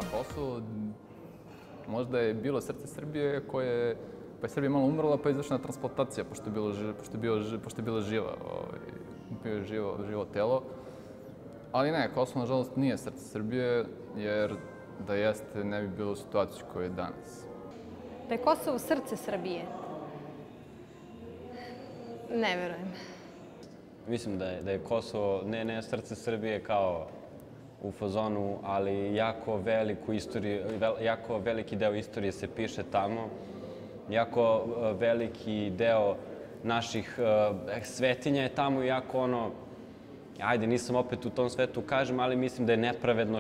Pa Kosovo možda je bilo srce Srbije koje, pa je Srbija malo umrla pa je izvršena transplantacija pošto je bila živa, bio je živo telo. Ali ne, Kosovo nažalost nije srce Srbije jer da jeste ne bi bilo u situaciji koja je danas. Da je Kosovo srce Srbije? Ne verujem. Mislim da je Kosovo ne srce Srbije kao u fazonu, ali jako veliki deo istorije se piše tamo. Jako veliki deo naših svetinja je tamo, jako ajde, nisam opet u tom svetu kažem, ali mislim da je nepravedno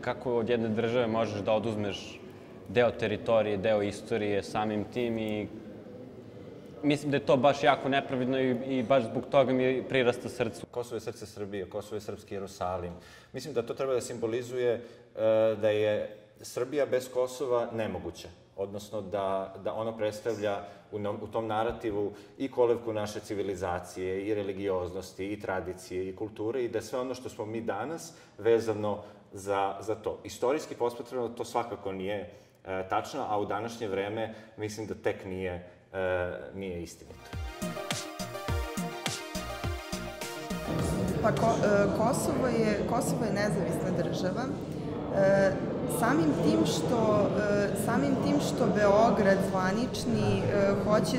kako od jedne države možeš da oduzmeš deo teritorije, deo istorije samim tim i mislim da je to baš jako nepravedno i baš zbog toga mi prirasta srcu. Kosovo je srce Srbije, Kosovo je srpski Jerusalim. Mislim da to treba da simbolizuje da je Srbija bez Kosova nemoguća. Odnosno da ono predstavlja u tom narativu i kolevku naše civilizacije, i religioznosti, i tradicije, i kulture, i da sve ono što smo mi danas vezano za to. Istorijski posmatrano to svakako nije tačno, a u današnje vreme mislim da tek nije istinito. Pa Kosovo je nezavisna država. Samim tim što Beograd zvanični hoće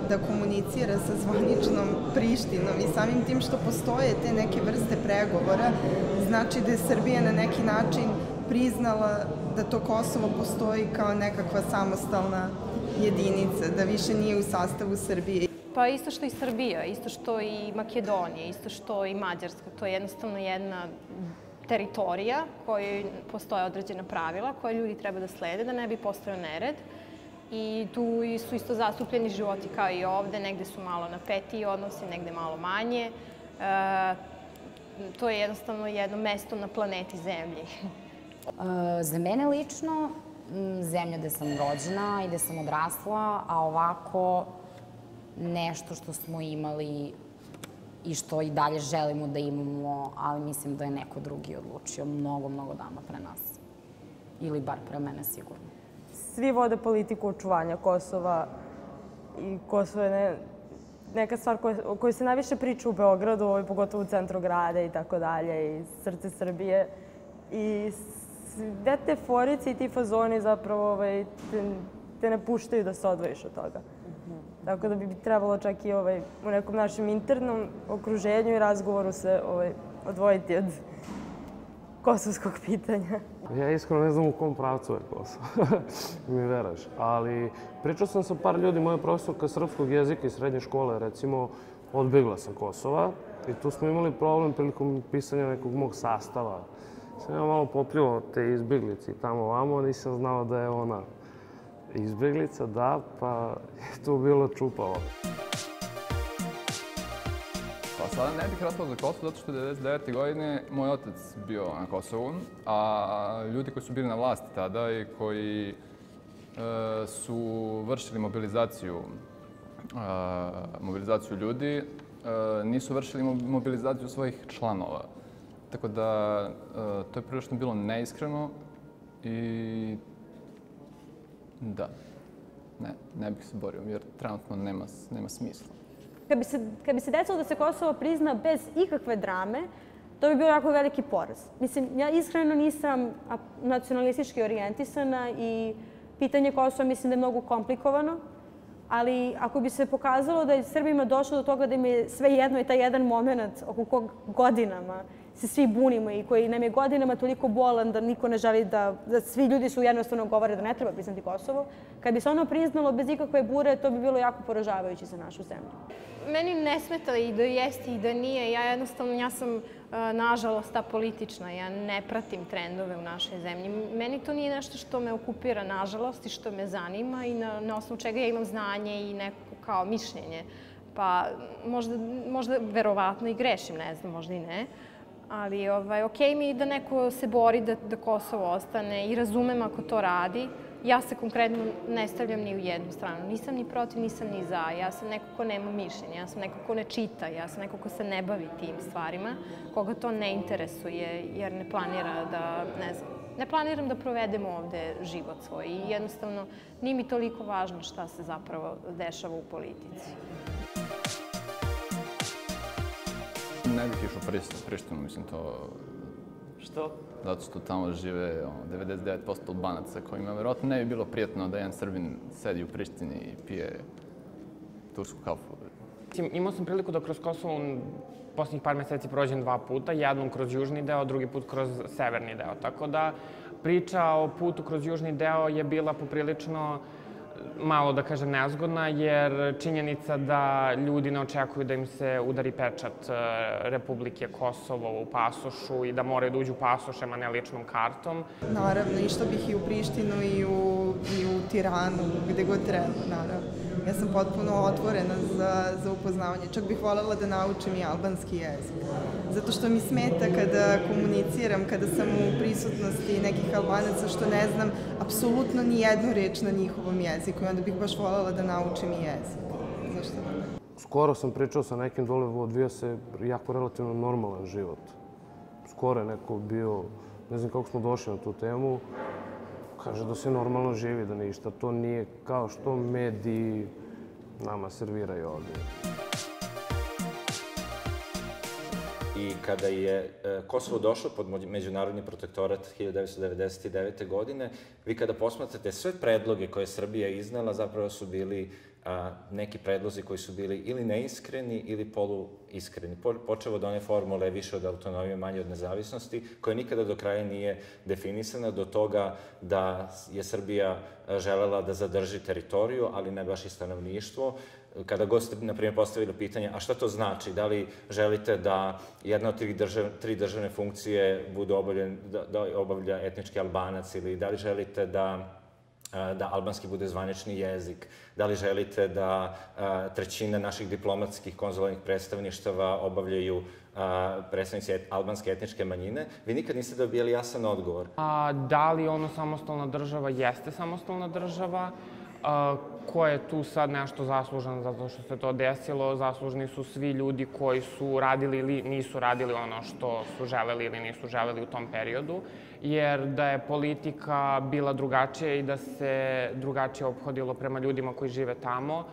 da komunicira sa zvaničnom Prištinom i samim tim što postoje te neke vrste pregovora, znači da je Srbija na neki način priznala da to Kosovo postoji kao nekakva samostalna jedinica, da više nije u sastavu Srbije. Pa isto što i Srbija, isto što i Makedonija, isto što i Mađarska. To je jednostavno jedna teritorija kojoj postoje određena pravila koje ljudi treba da slede da ne bi postojao nered. I tu su isto zastupljeni životi kao i ovde, negde su malo napetiji odnosi, negde malo manje. To je jednostavno jedno mesto na planeti Zemlji. Za mene lično, zemlja gde sam rođena i gde sam odrasla, a ovako nešto što smo imali i što i dalje želimo da imamo, ali mislim da je neko drugi odlučio mnogo dana pre nas. Ili bar pre mene sigurno. Svi vode politiku očuvanja Kosova i Kosovo je neka stvar o kojoj se najviše priča u Beogradu, pogotovo u centru grada i tako dalje, i srce Srbije. I sve te forice i ti fazoni zapravo te ne puštaju da se odvojiš od toga. Tako da bi trebalo čak i u nekom našem internom okruženju i razgovoru se odvojiti od kosovskog pitanja. Ja iskreno ne znam u kom pravcu je Kosovo, mi veruješ. Ali pričao sam sa par ljudi, moja profesorka srpskog jezika iz srednje škole, recimo, odbegla sa Kosova i tu smo imali problem prilikom pisanja nekog mog sastava. Sam ja malo popljuvao te izbjeglice tamo ovamo, nisam znao da je ona izbjeglica, da, pa je tu bilo čupavo. Pa sada ne bih raspao za Kosovo zato što je 1999. godine moj otac bio na Kosovu, a ljudi koji su bili na vlasti tada i koji su vršili mobilizaciju ljudi, nisu vršili mobilizaciju svojih članova. Tako da to je prilično bilo neiskreno i da, ne bih se borio jer trenutno nema smisla. Kad bi se desilo da se Kosovo prizna bez ikakve drame, to bi bio jako veliki poraz. Mislim, ja iskreno nisam nacionalistički orijentisana i pitanje Kosova mislim da je mnogo komplikovano, ali ako bi se pokazalo da je Srbima došlo do toga da im je sve jedno i taj jedan moment oko kog godinama se svi bunimo i koji nam je godinama toliko bolan da niko ne želi da svi ljudi su jednostavno govore da ne treba priznati Kosovo. Kad bi se ono priznalo bez ikakve bure, to bi bilo jako poražavajuće za našu zemlju. Meni ne smeta i da jeste i da nije. Ja sam, nažalost, apolitična. Ja ne pratim trendove u našoj zemlji. Meni to nije nešto što me okupira, nažalost, i što me zanima i na osnovu čega ja imam znanje i neko kao mišljenje. Pa možda verovatno i grešim, ne znam, možda i ne. Ali okej mi je da neko se bori da Kosovo ostane i razumem ako to radi. Ja se konkretno ne stavljam ni u jednu stranu. Nisam ni protiv, nisam ni za. Ja sam neko ko nema mišljenja, ja sam neko ko ne čita, ja sam neko ko se ne bavi tim stvarima, koga to ne interesuje jer ne planira da, ne znam, ne planiram da provedem ovde život svoj i jednostavno nije mi toliko važno šta se zapravo dešava u politici. Ne bih išao u Prištinu, mislim to... Što? Zato što tamo žive 99% Albanaca kojima verovatno ne bi bilo prijatno da jedan Srbin sedi u Prištini i pije tursku kafu. Imao sam priliku da kroz Kosovo poslednjih par meseci prođem 2 puta, jednom kroz južni deo, drugi put kroz severni deo. Tako da priča o putu kroz južni deo je bila poprilično malo, da kažem, nezgodna, jer činjenica da ljudi ne očekuju da im se udari pečat Republike Kosovo u pasošu i da moraju da uđu pasošem, a ne ličnom kartom. Naravno, išla bih i u Prištinu i u Tiranu, gde god treba, naravno. Ja sam potpuno otvorena za upoznavanje. Čak bih voljela da naučim i albanski jezik. Zato što mi smeta kada komuniciram, kada sam u prisutnosti nekih Albanaca što ne znam apsolutno ni jednu reč na njihovom jeziku i onda bih baš voljela da naučim i jezik. Zašto ne? Skoro sam pričao sa nekim dole, odvija se jako relativno normalan život. Skoro je neko bio, ne znam kako smo došli na tu temu, kaže da se normalno živi, da ništa. To nije kao što mediji nama serviraju ovdje. I kada je Kosovo došlo pod međunarodni protektorat 1999. godine, vi kada posmatrate sve predloge koje je Srbija iznela, zapravo su bili neki predlozi koji su bili ili neiskreni ili poluiskreni. Počeo od one formule više od autonomije, manje od nezavisnosti, koja nikada do kraja nije definisana, do toga da je Srbija želela da zadrži teritoriju, ali ne baš i stanovništvo. Kada god ste, na primjer, postavili pitanje, a šta to znači? Da li želite da jedna od 3 državne funkcije obavlja etnički Albanac ili da li želite da albanski bude zvanični jezik, da li želite da 1/3 naših diplomatskih konzularnih predstavništava obavljaju predstavnici albanske etničke manjine, vi nikad niste dobijali jasan odgovor. Da li ono samostalna država jeste samostalna država? Ko je tu sad nešto zaslužan zato što se to desilo? Zaslužni su svi ljudi koji su radili ili nisu radili ono što su želeli ili nisu želeli u tom periodu. Jer da je politika bila drugačija i da se drugačije ophodilo prema ljudima koji žive tamo,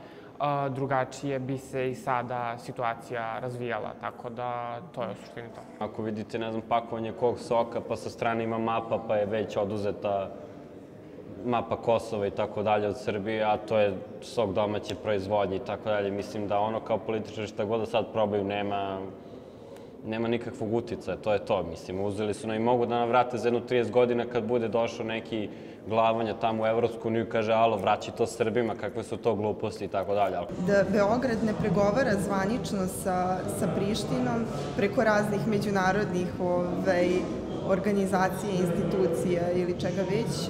drugačije bi se i sada situacija razvijala, tako da to je u suštini to. Ako vidite, ne znam, pakovanje kog soka, pa sa strane ima mapa, pa je već oduzeta mapa Kosova i tako dalje od Srbije, a to je sok domaće proizvodnje i tako dalje. Mislim da ono kao političari šta god da sad probaju nema nikakvog uticaja, to je to. Mislim, uzeli su nam i mogu da nam vrate za jedno 30 godina kad bude došao neki glavanja tamo u Evropsku uniju i kaže alo, vraći to Srbima, kakve su to gluposti i tako dalje. Da Beograd ne pregovara zvanično sa Prištinom preko raznih međunarodnih organizacija, institucija ili čega već,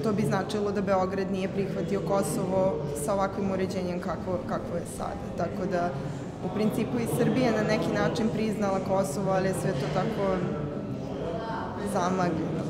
to bi značilo da Beograd nije prihvatio Kosovo sa ovakvim uređenjem kakvo je sada. Tako da, u principu i Srbija na neki način priznala Kosovo, ali je sve to tako zamagljeno.